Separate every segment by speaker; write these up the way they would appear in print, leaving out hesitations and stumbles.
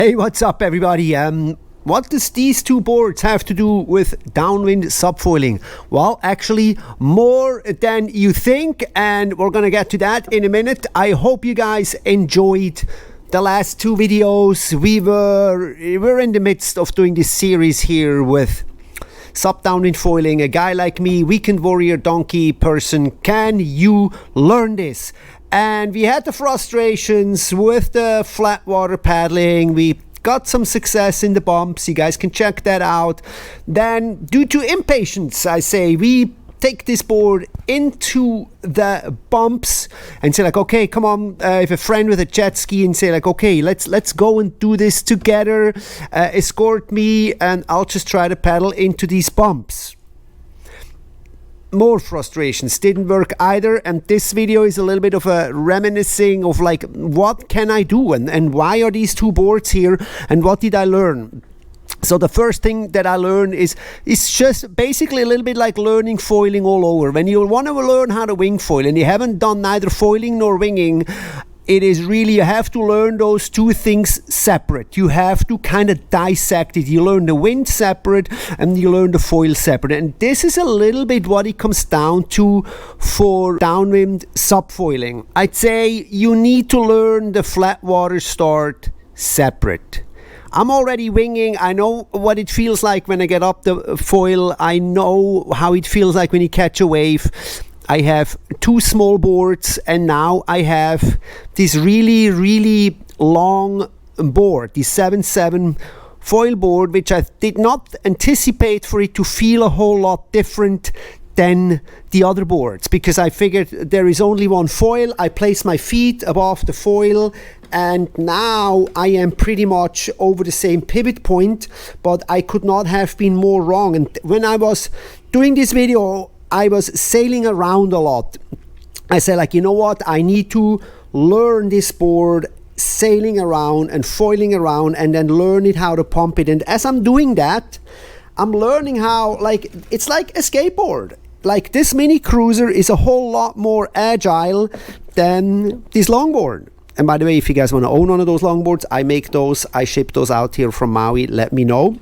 Speaker 1: Hey, what's up, everybody? What does these two boards have to do with downwind subfoiling? Well, actually, more than you think, and we're gonna get to that in a minute. I hope you guys enjoyed the last two videos. We're in the midst of doing this series here with SUP Downwind Foiling. A guy like me, weekend warrior, donkey person, can you learn this? And we had the frustrations with the flat water paddling. We got some success in the bumps. You guys can check that out. Then, due to impatience, I say, we take this board into the bumps and say like, okay, come on, if a friend with a jet ski, and say like, okay, let's go and do this together. Escort me and I'll just try to paddle into these bumps. More frustrations, didn't work either, and this video is a little bit of a reminiscing of like, what can I do and why are these two boards here and what did I learn? So the first thing that I learned is just basically a little bit like learning foiling all over. When you want to learn how to wing foil and you haven't done neither foiling nor winging, it is really, you have to learn those two things separate. You have to kind of dissect it. You learn the wind separate and you learn the foil separate. And this is a little bit what it comes down to for downwind subfoiling. I'd say you need to learn the flat water start separate. I'm already winging. I know what it feels like when I get up the foil. I know how it feels like when you catch a wave. I have two small boards and now I have this really long board, the 7/7 foil board, which I did not anticipate for it to feel a whole lot different than the other boards, because I figured there is only one foil. I place my feet above the foil and now I am pretty much over the same pivot point, but I could not have been more wrong. And when I was doing this video, I was sailing around a lot. I said like, you know what, I need to learn this board sailing around and foiling around and then learn it how to pump it. And as I'm doing that, I'm learning how, like, it's like a skateboard. Like, this mini cruiser is a whole lot more agile than this longboard. And by the way, if you guys want to own one of those longboards, I make those, I ship those out here from Maui, let me know.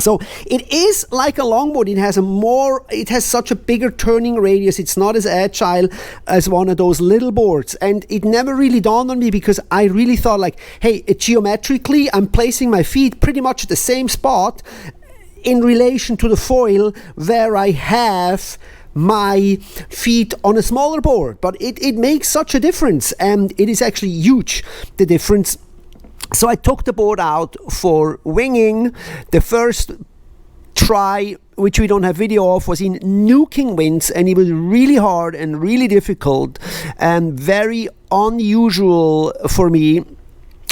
Speaker 1: So it is like a longboard. It has such a bigger turning radius. It's not as agile as one of those little boards. And it never really dawned on me, because I really thought like, hey, geometrically, I'm placing my feet pretty much at the same spot in relation to the foil where I have my feet on a smaller board. But it makes such a difference, and it is actually huge, the difference. So I took the board out for winging. The first try, which we don't have video of, was in nuking winds, and it was really hard and really difficult and very unusual for me.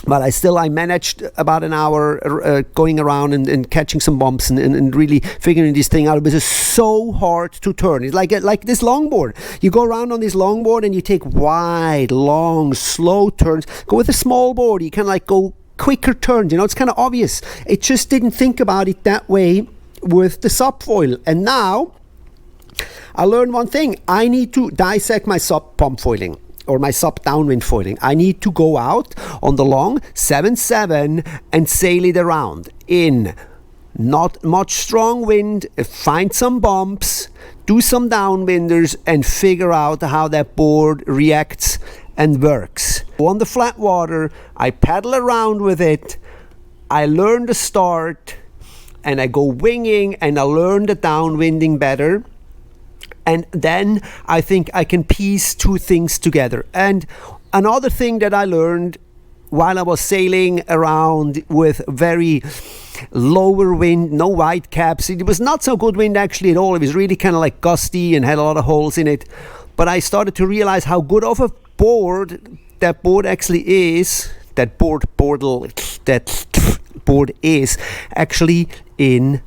Speaker 1: But I managed about an hour going around and catching some bumps and really figuring this thing out. It was just so hard to turn. It's like this longboard. You go around on this longboard and you take wide, long, slow turns. Go with a small board, you can like go quicker turns. You know, it's kind of obvious. It just didn't think about it that way with the subfoil. And now I learned one thing. I need to dissect my SUP pump foiling, or my SUP downwind foiling. I need to go out on the long 7/7 and sail it around in not much strong wind, find some bumps, do some downwinders, and figure out how that board reacts and works. On the flat water, I paddle around with it, I learn the start, and I go winging and I learn the downwinding better. And then I think I can piece two things together. And another thing that I learned while I was sailing around with very lower wind, no white caps, it was not so good wind actually at all. It was really kind of like gusty and had a lot of holes in it. But I started to realize how good of a board that board actually is. That board is actually in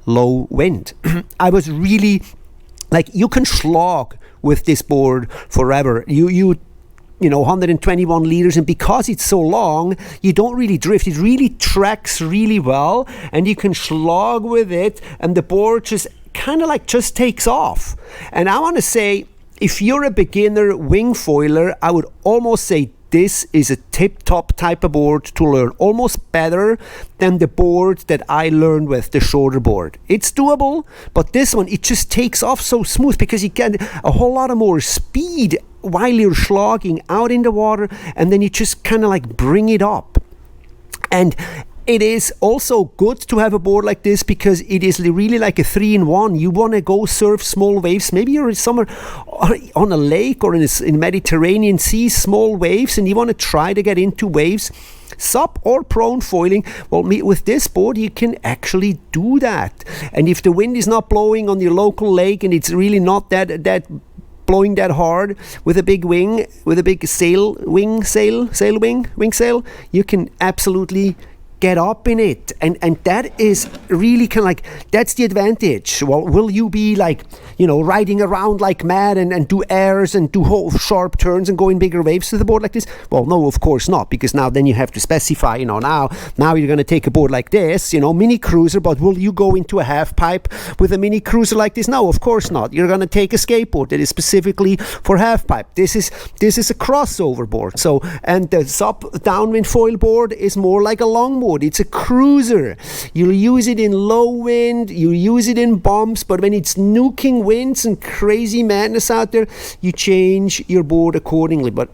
Speaker 1: low wind. I was really like, you can slog with this board forever. You know, 121 liters, and because it's so long, you don't really drift. It really tracks really well, and you can slog with it, and the board just kind of like just takes off. And I want to say, if you're a beginner wing foiler, I would almost say this is a tip-top type of board to learn, almost better than the board that I learned with, the shorter board. It's doable, but this one, it just takes off so smooth because you get a whole lot of more speed while you're slogging out in the water, and then you just kind of like bring it up. And it is also good to have a board like this because it is really like a 3-in-1. You want to go surf small waves. Maybe you're somewhere on a lake or in Mediterranean Sea, small waves, and you want to try to get into waves. SUP or prone foiling, well, with this board you can actually do that. And if the wind is not blowing on your local lake and it's really not that blowing that hard with a big wing, with a big wing sail, you can absolutely get up in it, and that is really kind of like, that's the advantage. Well, will you be like, riding around like mad and do airs and do sharp turns and go in bigger waves with a board like this? Well, no, of course not, because now then you have to specify, now you're going to take a board like this, mini cruiser, but will you go into a half pipe with a mini cruiser like this? No, of course not. You're going to take a skateboard that is specifically for half pipe. This is a crossover board. So, and the SUP Downwind Foil board is more like a longboard. It's a cruiser. You'll use it in low wind, you use it in bumps, but when it's nuking winds and crazy madness out there, you change your board accordingly. But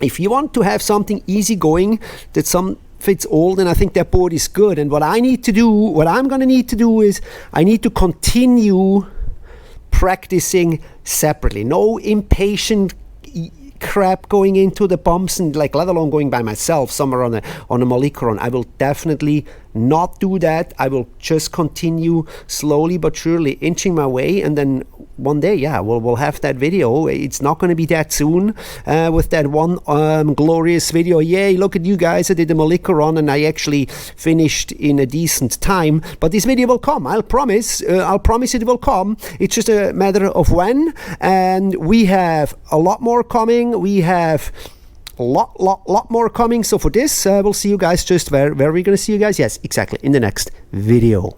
Speaker 1: if you want to have something easy going that some fits all, then I think that board is good. And what I'm going to need to do is I need to continue practicing separately. No impatient crap going into the bumps, and let alone going by myself somewhere on a Mollicaron. I will definitely not do that. I will just continue slowly but surely inching my way, and then one day, we'll have that video. It's not going to be that soon, with that one glorious video. Yay, look at you guys, I did a Mollicaron and I actually finished in a decent time. But this video will come, I'll promise it will come. It's just a matter of when, and we have a lot more coming. We have a lot more coming. So for this, we'll see you guys just where are we going to see you guys? Yes, exactly, in the next video.